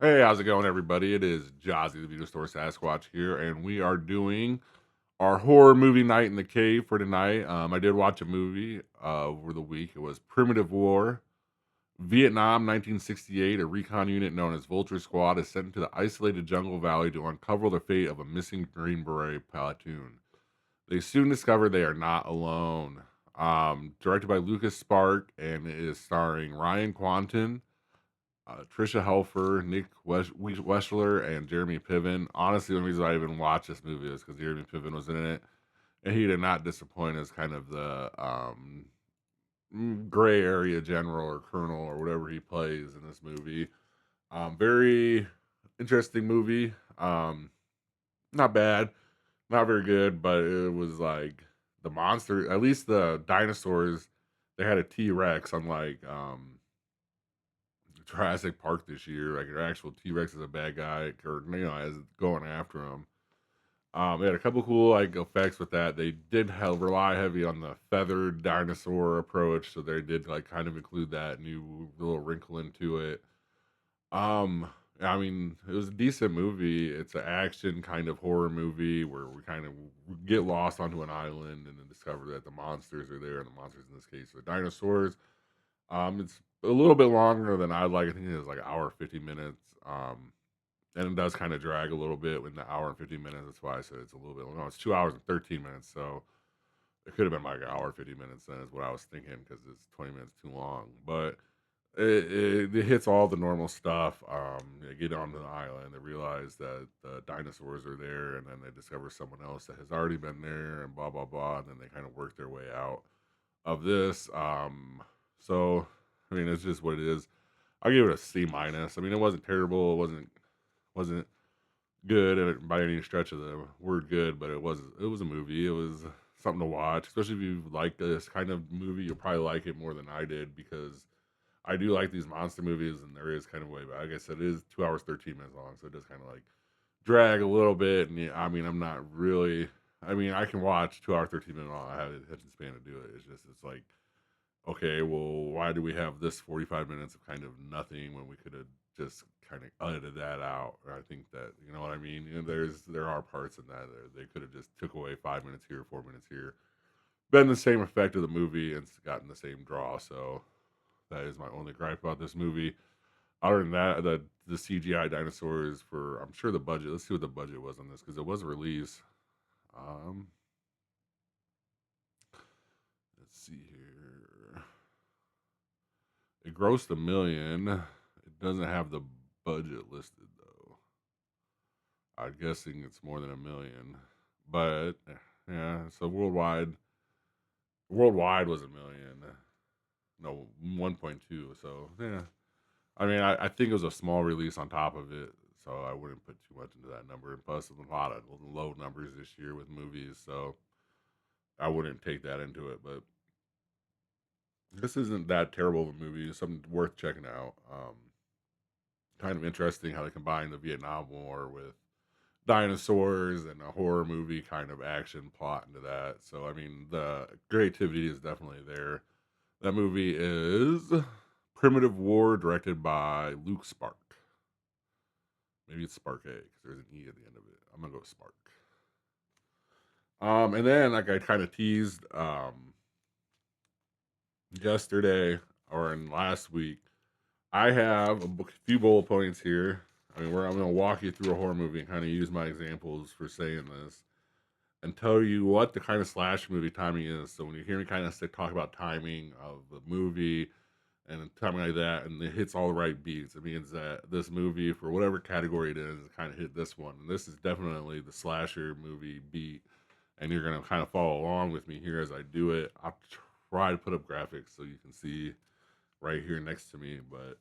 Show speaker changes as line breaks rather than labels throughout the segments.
Hey, how's it going, everybody? It is Jazzy, the video store Sasquatch here, and we are doing our horror movie night in the cave for tonight. I did watch a movie over the week. It was Primitive War, Vietnam, 1968. A recon unit known as Vulture Squad is sent into the isolated jungle valley to uncover the fate of a missing Green Beret platoon. They soon discover they are not alone. Directed by Lucas Spark, and it is starring Ryan Quanten, Trisha Helfer, Nick Weschler, and Jeremy Piven. Honestly, the reason I even watched this movie is because Jeremy Piven was in it, and he did not disappoint as kind of the gray area general or colonel or whatever he plays in this movie. Very interesting movie. Not bad, not very good, but it was like the monster. At least the dinosaurs, they had a T Rex, unlike Jurassic Park this year. Like an actual T Rex is a bad guy, or as going after him. They had a couple cool like effects with that. They did rely heavy on the feathered dinosaur approach, so they did like kind of include that new little wrinkle into it. Um, I mean, it was a decent movie. It's an action kind of horror movie where we kind of get lost onto an island and then discover that the monsters are there, and the monsters in this case are dinosaurs. It's a little bit longer than I'd like. I think it was like an hour 50 minutes. And it does kind of drag a little bit in the hour and 50 minutes. That's why I said it's a little bit. No, it's 2 hours and 13 minutes. So it could have been like an hour 50 minutes. Then is what I was thinking because it's 20 minutes too long. But it hits all the normal stuff. They get onto the island. They realize that the dinosaurs are there, and then they discover someone else that has already been there, and blah blah blah. And then they kind of work their way out of this. So I mean, it's just what it is. I'll give it a C minus. I mean, it wasn't terrible. It wasn't good by any stretch of the word good, but it was a movie. It was something to watch, especially if you like this kind of movie. You'll probably like it more than I did because I do like these monster movies, and there is kind of way. But like I said, it is 2 hours 13 minutes long, so it does kind of like drag a little bit. And yeah, I mean, I'm not really. I mean, I can watch 2 hour 13 minute long. I have the attention span to do it. It's like okay, well, why do we have this 45 minutes of kind of nothing when we could have just kind of edited that out? Or I think that you know what I mean. There are parts in that they could have just took away 5 minutes here, 4 minutes here, been the same effect of the movie and gotten the same draw. So that is my only gripe about this movie. Other than that, the CGI dinosaurs for I'm sure the budget. Let's see what the budget was on this because it was a release. Um, let's see here. It grossed 1,000,000. It doesn't have the budget listed though. I'm guessing it's more than 1,000,000. But yeah, so worldwide was 1,000,000. No, 1.2. So yeah. I mean, I think it was a small release on top of it, so I wouldn't put too much into that number. And plus, there's a lot of low numbers this year with movies, so I wouldn't take that into it. But this isn't that terrible of a movie. It's something worth checking out. Kind of interesting how they combine the Vietnam War with dinosaurs and a horror movie kind of action plot into that. So I mean, the creativity is definitely there. That movie is Primitive War, directed by Luke Spark. Maybe it's Spark A because there's an E at the end of it. I'm gonna go with Spark. And then like I kind of teased yesterday or in last week, I have few bullet points here. I mean, where I'm gonna walk you through a horror movie and kind of use my examples for saying this and tell you what the kind of slash movie timing is. So when you hear me kind of say, talk about timing of the movie and timing like that, and it hits all the right beats, it means that this movie, for whatever category it is, kind of hit this one. And this is definitely the slasher movie beat, and you're gonna kind of follow along with me here as I do it. I'll try to put up graphics so you can see right here next to me, but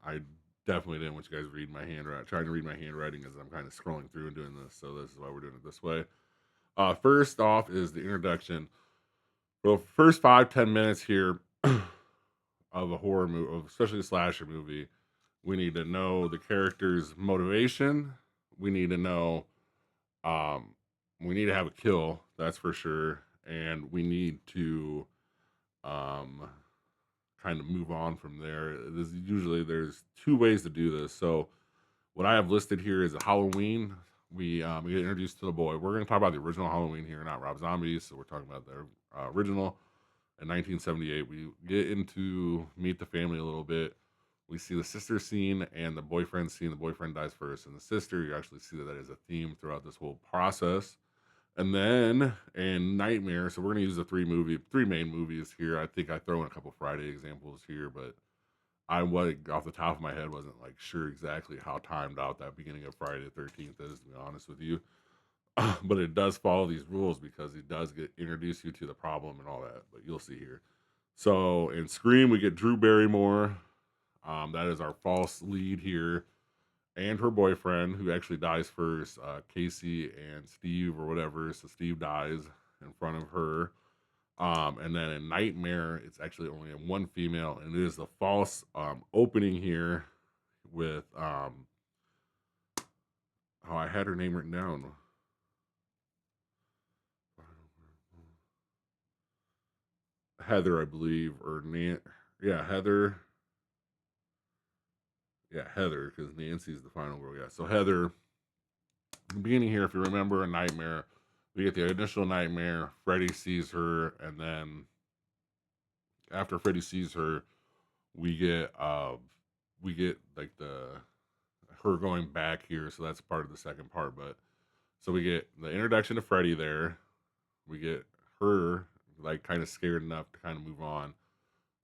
I definitely didn't want you guys to read my handwriting. Trying to read my handwriting as I'm kind of scrolling through and doing this, so this is why we're doing it this way. First off is the introduction. For the first 5-10 minutes here of a horror movie, especially a slasher movie, we need to know the character's motivation. We need to know, um, we need to have a kill, that's for sure, and we need to um, kind of move on from there. There's two ways to do this. So what I have listed here is a Halloween. We get introduced to the boy. We're going to talk about the original Halloween here, not Rob Zombie's. So we're talking about the original in 1978. We get into meet the family a little bit. We see the sister scene and the boyfriend scene. The boyfriend dies first, and the sister. You actually see that is a theme throughout this whole process. And then in Nightmare, so we're gonna use the three main movies here. I think I throw in a couple Friday examples here, but I was off the top of my head wasn't like sure exactly how timed out that beginning of Friday the 13th is, to be honest with you. But it does follow these rules because it does get introduce you to the problem and all that. But you'll see here. So in Scream, we get Drew Barrymore. That is our false lead here, and her boyfriend, who actually dies first, Casey and Steve or whatever. So Steve dies in front of her. And then in Nightmare, it's actually only one female, and it is the false opening here with oh, I had her name written down. Heather, I believe, or yeah, Heather. Yeah, Heather, because Nancy's the final girl. Yeah, so Heather, the beginning here, if you remember a Nightmare, we get the initial Nightmare. Freddy sees her, and then after Freddy sees her, we get like the her going back here, so that's part of the second part. But so we get the introduction to Freddy there. We get her like kind of scared enough to kind of move on.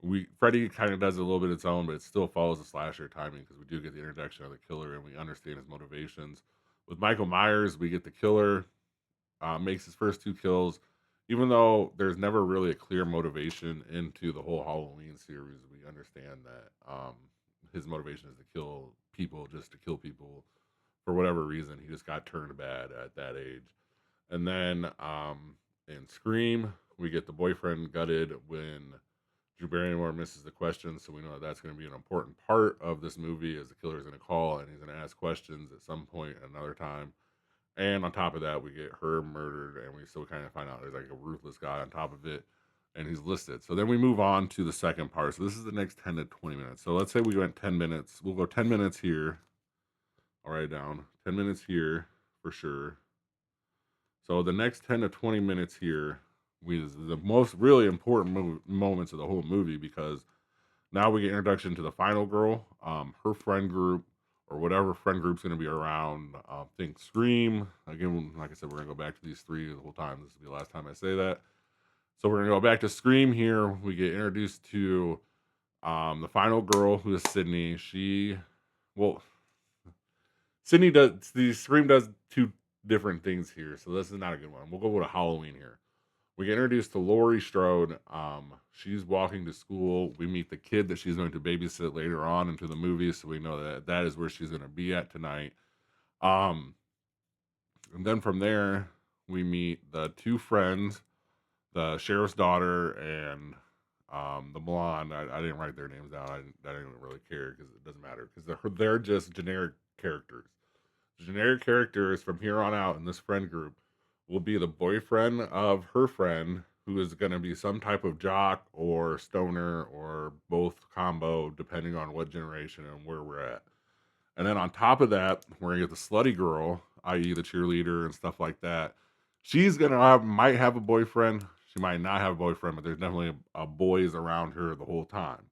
We Freddy kind of does a little bit of its own, but it still follows the slasher timing because we do get the introduction of the killer and we understand his motivations. With Michael Myers, we get the killer makes his first two kills, even though there's never really a clear motivation into the whole Halloween series. We understand that his motivation is to kill people, just to kill people for whatever reason. He just got turned bad at that age. And then in Scream, we get the boyfriend gutted when Drew Barrymore misses the question, so we know that that's going to be an important part of this movie. As the killer is going to call and he's going to ask questions at some point another time. And on top of that, we get her murdered, and we still kind of find out there's like a ruthless guy on top of it, and he's listed. So then we move on to the second part. So this is the next 10 to 20 minutes. So let's say we went 10 minutes. We'll go 10 minutes here. I'll write it down. 10 minutes here for sure. So the next 10 to 20 minutes here, the most really important moments of the whole movie because now we get introduction to the final girl, her friend group, or whatever friend group's going to be around. Think Scream. Again, like I said, we're going to go back to these three the whole time. This will be the last time I say that. So we're going to go back to Scream here. We get introduced to the final girl, who is Sydney. Well, Sydney does, the Scream does two different things here. So this is not a good one. We'll go to Halloween here. We get introduced to Laurie Strode. She's walking to school. We meet the kid that she's going to babysit later on into the movie, so we know that that is where she's going to be at tonight. Um, and then from there, we meet the two friends, the sheriff's daughter and the blonde. I didn't write their names down. I didn't really care because it doesn't matter because they're just generic characters. Generic characters from here on out in this friend group will be the boyfriend of her friend, who is going to be some type of jock or stoner or both combo, depending on what generation and where we're at. And then on top of that, we're going to get the slutty girl, i.e., the cheerleader and stuff like that. She's going to might have a boyfriend. She might not have a boyfriend, but there's definitely a boys around her the whole time.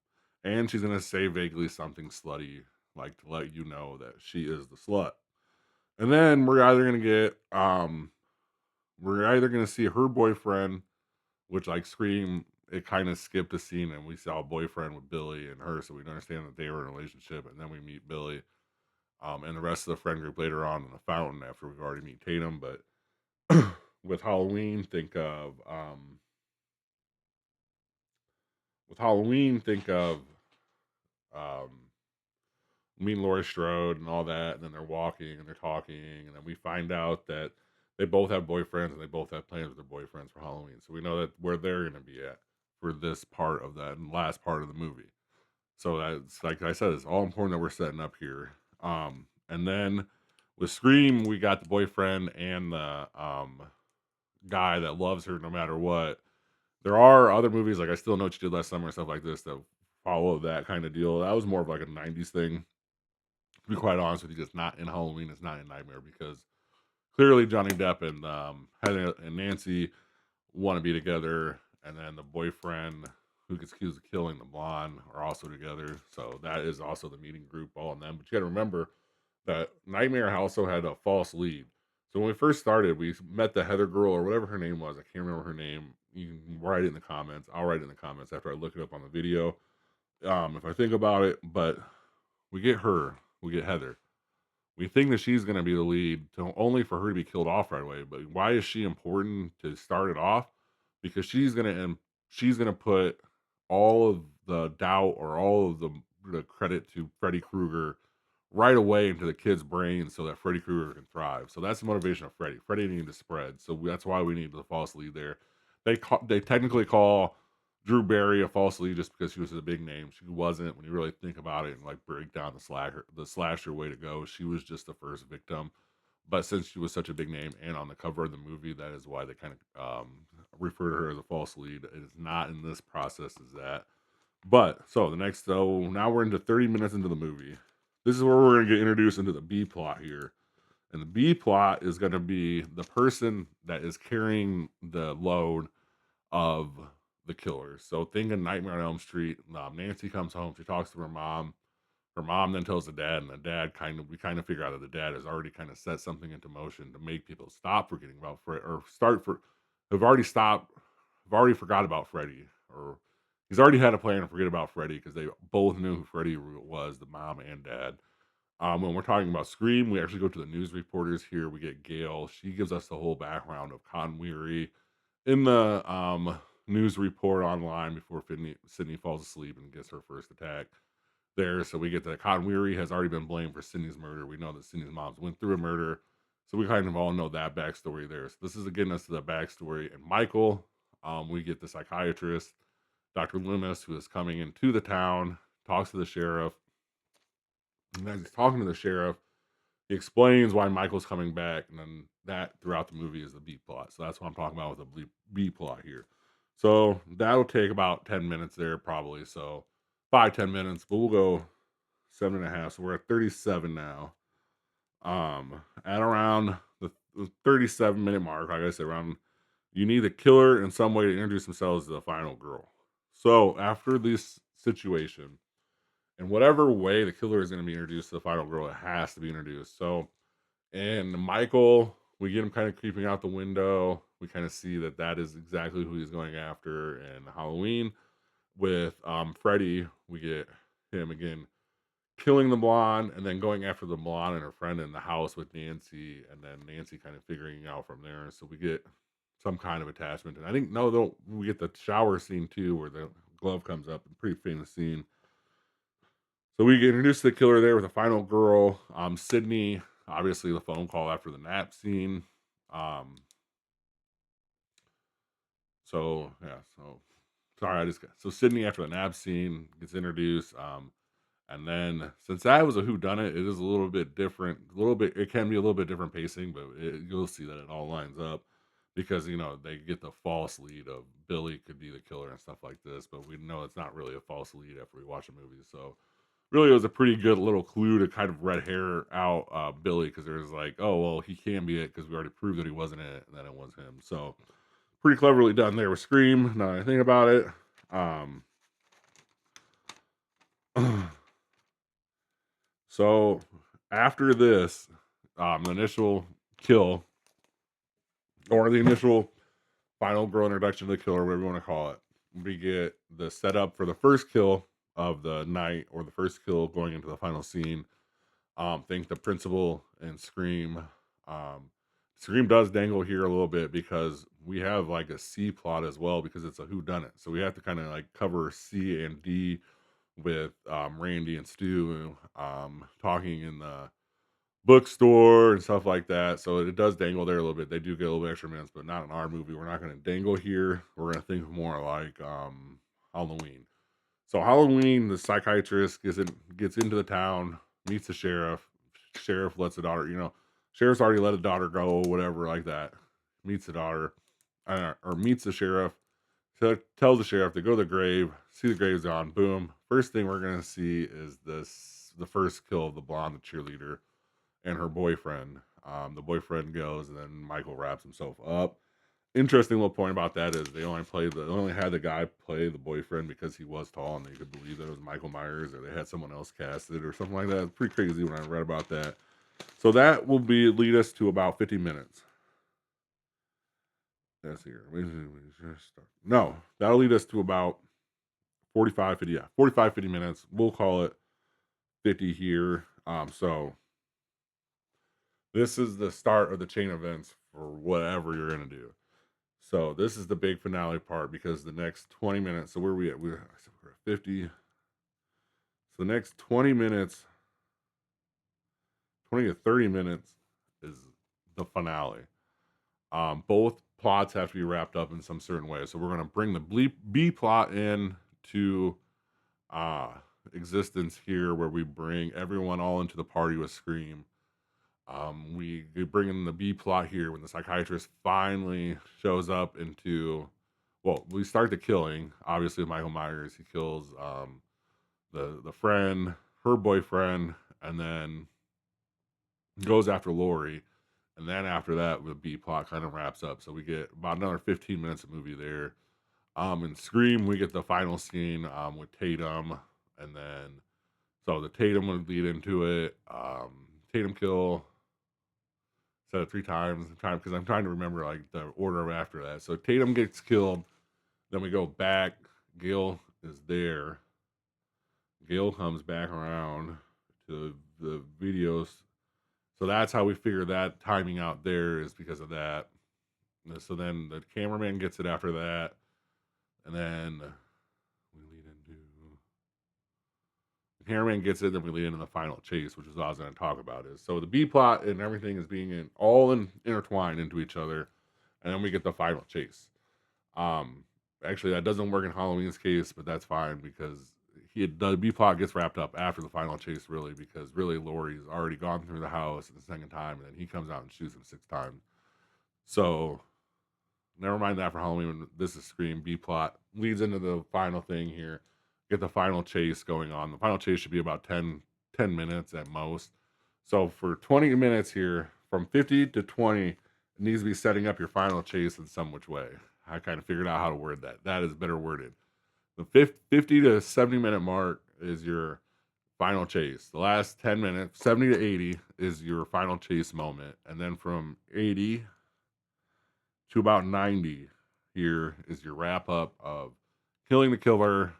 And she's going to say vaguely something slutty, like to let you know that she is the slut. And then we're either gonna see her boyfriend, which like Scream, it kind of skipped a scene and we saw a boyfriend with Billy and her, so we understand that they were in a relationship, and then we meet Billy, and the rest of the friend group later on in the fountain after we've already meet Tatum. But with Halloween, think of um me and Laurie Strode and all that, and then they're walking and they're talking, and then we find out that they both have boyfriends and they both have plans with their boyfriends for Halloween. So we know that where they're going to be at for this part of that and last part of the movie. So that's like I said, it's all important that we're setting up here. And then with Scream, we got the boyfriend and the guy that loves her no matter what. There are other movies like I Still Know What You Did Last Summer and stuff like this that follow that kind of deal. That was more of like a 90s thing. To be quite honest with you, just not in Halloween, it's not in Nightmare because clearly Johnny Depp and Heather and Nancy want to be together, and then the boyfriend who gets accused of killing the blonde are also together. So that is also the meeting group, all in them. But you got to remember that Nightmare also had a false lead. So when we first started, we met the Heather girl or whatever her name was. I can't remember her name. You can write it in the comments. I'll write it in the comments after I look it up on the video. If I think about it, but we get her, we get Heather. We think that she's going to be the lead, only for her to be killed off right away. But why is she important to start it off? Because she's going to put all of the doubt or all of the credit to Freddy Krueger right away into the kid's brain, so that Freddy Krueger can thrive. So that's the motivation of Freddy. Freddy needed to spread. So that's why we need the false lead there. They technically call Drew Barry a false lead just because she was a big name. She wasn't when you really think about it and like break down the slasher way to go. She was just the first victim. But since she was such a big name and on the cover of the movie, that is why they kind of refer to her as a false lead. It is not in this process as that. But so now we're into 30 minutes into the movie. This is where we're gonna get introduced into the B plot here. And the B plot is gonna be the person that is carrying the load of the killers. So think of Nightmare on Elm Street. Nancy comes home, she talks to her mom. Her mom then tells the dad, and the dad we kind of figure out that the dad has already kind of set something into motion to make people stop forgetting about Fred or have already stopped, have already forgot about Freddy, or he's already had a plan to forget about Freddy because they both knew who Freddy was, the mom and dad. When we're talking about Scream, we actually go to the news reporters here. We get Gail. She gives us the whole background of Con Weary in the news report online before Sydney falls asleep and gets her first attack there. So we get that Con Weary has already been blamed for Sydney's murder. We know that Sydney's moms went through a murder. So we kind of all know that backstory there. So this is getting us to the backstory. And Michael, we get the psychiatrist, Dr. Loomis, who is coming into the town, talks to the sheriff. And as he's talking to the sheriff, he explains why Michael's coming back. And then that throughout the movie is the B plot. So that's what I'm talking about with the B plot here. So that'll take about 10 minutes there, probably. So 5-10 minutes, but we'll go 7.5. So we're at 37 now. At around the 37-minute mark, like I said, around you need the killer in some way to introduce themselves to the final girl. So after this situation, in whatever way the killer is going to be introduced to the final girl, it has to be introduced. So, and Michael, we get him kind of creeping out the window. We kind of see that is exactly who he's going after. And Halloween with Freddy, we get him again killing the blonde and then going after the blonde and her friend in the house with Nancy, and then Nancy kind of figuring out from there. So we get some kind of attachment. And I think no, though we get the shower scene too, where the glove comes up. A pretty famous scene. So we get introduced to the killer there with the final girl, Sydney. Obviously, the phone call after the nap scene. Um, so yeah, so sorry, so Sydney after the nap scene gets introduced. And then since that was a whodunit, it is a little bit different. A little bit, it can be a little bit different pacing, but you'll see that it all lines up because they get the false lead of Billy could be the killer and stuff like this, but we know it's not really a false lead after we watch the movie. So really, it was a pretty good little clue to kind of red hair out Billy because there's like, oh well, he can be it because we already proved that he wasn't it and that it was him. So pretty cleverly done there with Scream. Now that I think about it. So after this, the initial kill or the initial final girl introduction to the killer, whatever you want to call it, we get the setup for the first kill of the night or the first kill going into the final scene. Think the principal and Scream. Scream does dangle here a little bit because we have like a C plot as well because it's a whodunit. So we have to kind of like cover C and D with Randy and Stu talking in the bookstore and stuff like that. So it does dangle there a little bit. They do get a little bit extra minutes, but not in our movie. We're not going to dangle here. We're going to think more like Halloween. So Halloween, the psychiatrist gets into the town, meets the sheriff. Sheriff lets the daughter, sheriff's already let a daughter go, whatever like that. Meets the daughter, or meets the sheriff. So it tells the sheriff to go to the grave, see the grave's gone. Boom. First thing we're gonna see is the first kill of the blonde, the cheerleader, and her boyfriend. The boyfriend goes, and then Michael wraps himself up. Interesting little point about that is they only had the guy play the boyfriend because he was tall and they could believe that it was Michael Myers, or they had someone else cast it or something like that. It's pretty crazy when I read about that. So that will be lead us to about 50 minutes. That's here. No, that'll lead us to about 45, 50, yeah, 45, 50 minutes. We'll call it 50 here. So this is the start of the chain events for whatever you're gonna do. So this is the big finale part because the next 20 minutes. So where are we at? We're at 50. So the next 20 minutes, 20 to 30 minutes is the finale. Both plots have to be wrapped up in some certain way. So we're going to bring the B plot in to uh, existence here, where we bring everyone all into the party with Scream. We bring in the B plot here when the psychiatrist finally shows up into. Well, we start the killing. Obviously, Michael Myers. He kills the friend, her boyfriend, and then goes after Lori. And then after that, the B plot kind of wraps up. So we get about another 15 minutes of movie there. In Scream, we get the final scene with Tatum, and then so the Tatum would lead into it. Tatum kill. Said it 3 times. I'm trying to remember like the order after that. So Tatum gets killed. Then we go back. Gil is there. Gil comes back around to the videos. So that's how we figure that timing out there is because of that. So then the cameraman gets it after that. And then we lead into the cameraman gets it, then we lead into the final chase, which is what I was going to talk about. Is so the B plot and everything is being intertwined into each other, and then we get the final chase. Um, Actually, that doesn't work in Halloween's case, but that's fine because the B plot gets wrapped up after the final chase, really, because really Laurie's already gone through the house the second time, and then he comes out and shoots him 6 times. So never mind that for Halloween. This is Scream. B plot leads into the final thing here. Get the final chase going on. The final chase should be about 10 minutes at most. So for 20 minutes here, from 50 to 20, it needs to be setting up your final chase in some which way. I kind of figured out how to word that. That is better worded. The 50 to 70 minute mark is your final chase. The last 10 minutes, 70 to 80, is your final chase moment. And then from 80 to about 90 here is your wrap up of killing the killer,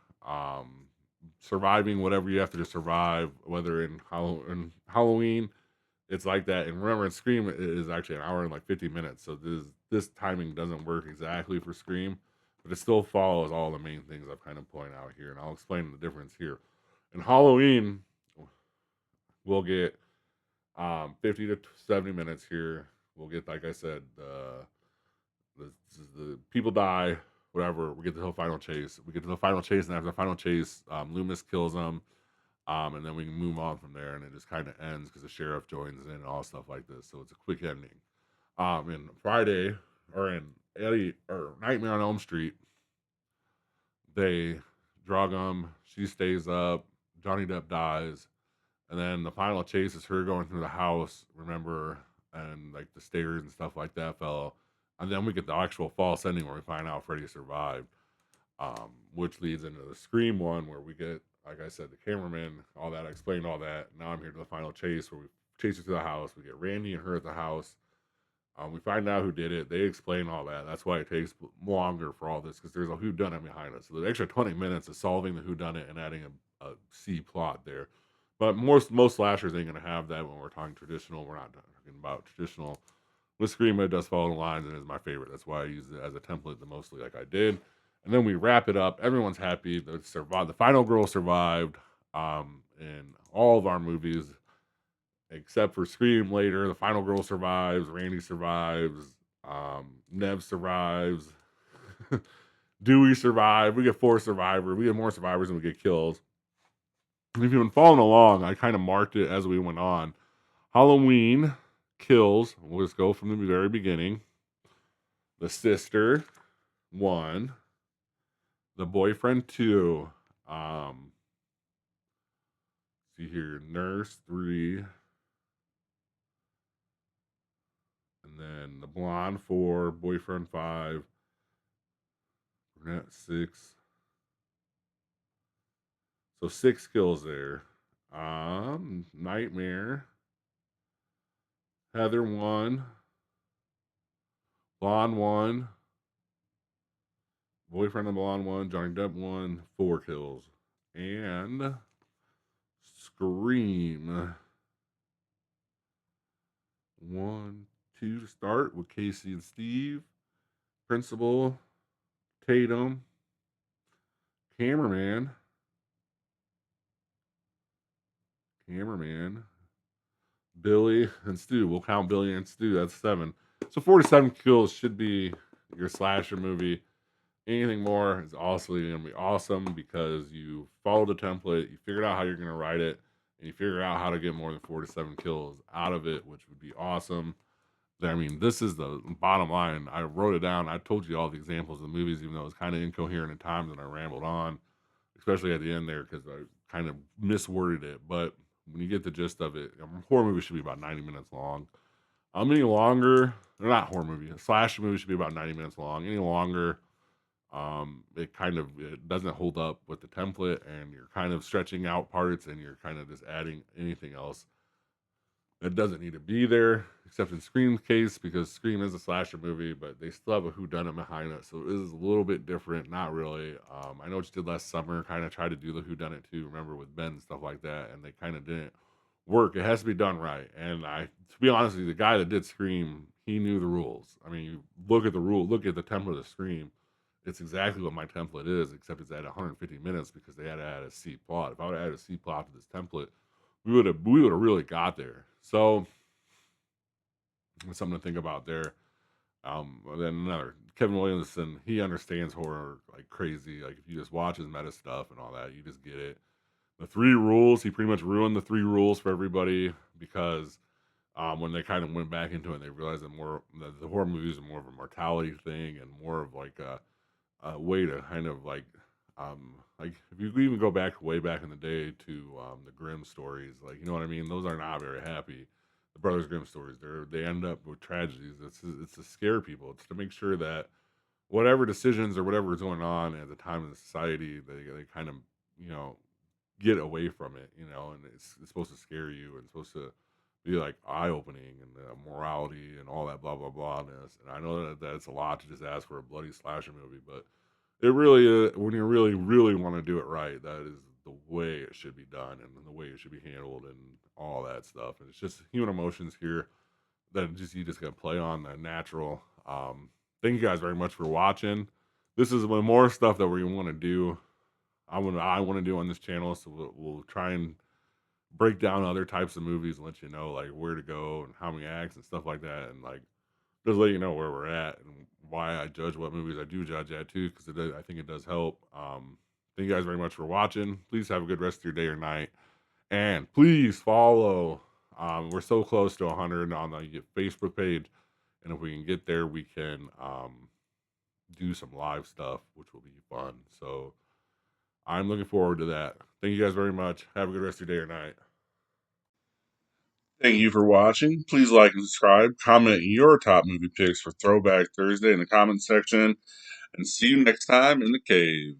surviving whatever you have to survive, whether in Halloween, it's like that. And remember, in Scream, it is actually an hour and like 50 minutes. So this timing doesn't work exactly for Scream, but it still follows all the main things I've kind of pointed out here. And I'll explain the difference here. In Halloween, we'll get 50 to 70 minutes here. We'll get, like I said, the people die, whatever. We get the whole final chase. We get to the final chase, and after the final chase, Loomis kills them, and then we can move on from there, and it just kind of ends because the sheriff joins in and all stuff like this. So it's a quick ending. In Friday or in Eddie or Nightmare on Elm Street, they drug him. She stays up. Johnny Depp dies, and then the final chase is her going through the house. Remember, and like the stairs and stuff like that fell. And then we get the actual false ending where we find out Freddy survived, which leads into the Scream one where we get, like I said, the cameraman, all that. I explained all that. Now I'm here to the final chase where we chase her to the house. We get Randy and her at the house. We find out who did it. They explain all that. That's why it takes longer for all this because there's a whodunit behind it. So the extra 20 minutes is solving the whodunit and adding a C plot there. But most slashers ain't gonna have that when we're talking traditional. We're not talking about traditional. With Scream, it does follow the lines and is my favorite. That's why I use it as a template the mostly like I did. And then we wrap it up. Everyone's happy. The final girl survived in all of our movies, except for Scream later. The final girl survives. Randy survives. Nev survives. Dewey survived. We get 4 survivors. We get more survivors than we get kills. And if you've been following along, I kind of marked it as we went on. Halloween kills. We'll just go from the very beginning. The sister, 1. The Boyfriend 2. Um, see here, Nurse 3, and then The Blonde 4, Boyfriend 5, Brunette 6. So 6 kills there. Nightmare, Heather 1, Blonde 1, Boyfriend of Blonde 1, Johnny Depp 1, 4 kills. And Scream 1, 2 to start with Casey and Steve. Principal, Tatum, cameraman, Billy, and Stu. We'll count Billy and Stu. That's 7. So 47 kills should be your slasher movie. Anything more is also going to be awesome because you followed the template, you figured out how you're going to write it, and you figured out how to get more than 47 kills out of it, which would be awesome. I mean, this is the bottom line. I wrote it down. I told you all the examples of the movies, even though it was kind of incoherent at times and I rambled on, especially at the end there because I kind of misworded it. But when you get the gist of it, a horror movie should be about 90 minutes long. Any longer, or not horror movie, a slasher movie should be about 90 minutes long. Any longer, it doesn't hold up with the template, and you're kind of stretching out parts, and you're kind of just adding anything else that doesn't need to be there, except in Scream's case, because Scream is a slasher movie, but they still have a whodunit behind it, so it is a little bit different. Not really. I know what you did last summer, kind of tried to do the whodunit too, remember, with Ben and stuff like that, and they kind of didn't work. It has to be done right. And to be honest with you, the guy that did Scream, he knew the rules. I mean, you look at the rule, look at the template of Scream. It's exactly what my template is, except it's at 150 minutes because they had to add a C plot. If I would have added a C plot to this template, we would have really got there. So it's something to think about there. Then another Kevin Williamson, he understands horror like crazy. Like if you just watch his meta stuff and all that, you just get it. The 3 rules, he pretty much ruined the 3 rules for everybody because when they kind of went back into it, they realized that the horror movies are more of a mortality thing and more of like a way to kind of like if you even go back way back in the day to the Grimm stories, like you know what I mean. Those are not very happy. The Brothers Grimm stories, they end up with tragedies. It's to scare people. It's to make sure that whatever decisions or whatever is going on at the time in the society, they kind of you know get away from it, and it's supposed to scare you and supposed to be like eye opening and morality and all that blah blah blahness. And I know that that's a lot to just ask for a bloody slasher movie, but it really is, when you really really want to do it right, that is the way it should be done and the way it should be handled and all that stuff. And it's just human emotions here that just you just got to play on the natural. Thank you guys very much for watching. This is one more stuff that we want to do. I want to do on this channel, so we'll try and break down other types of movies and let you know like where to go and how many acts and stuff like that, and like just let you know where we're at and why I judge what movies I do judge at too, because I think it does help. Thank you guys very much for watching. Please have a good rest of your day or night, and please follow. We're so close to 100 on the Facebook page, and if we can get there, we can do some live stuff, which will be fun. So I'm looking forward to that. Thank you guys very much. Have a good rest of your day or night. Thank you for watching. Please like and subscribe. Comment your top movie picks for Throwback Thursday in the comment section. And see you next time in the cave.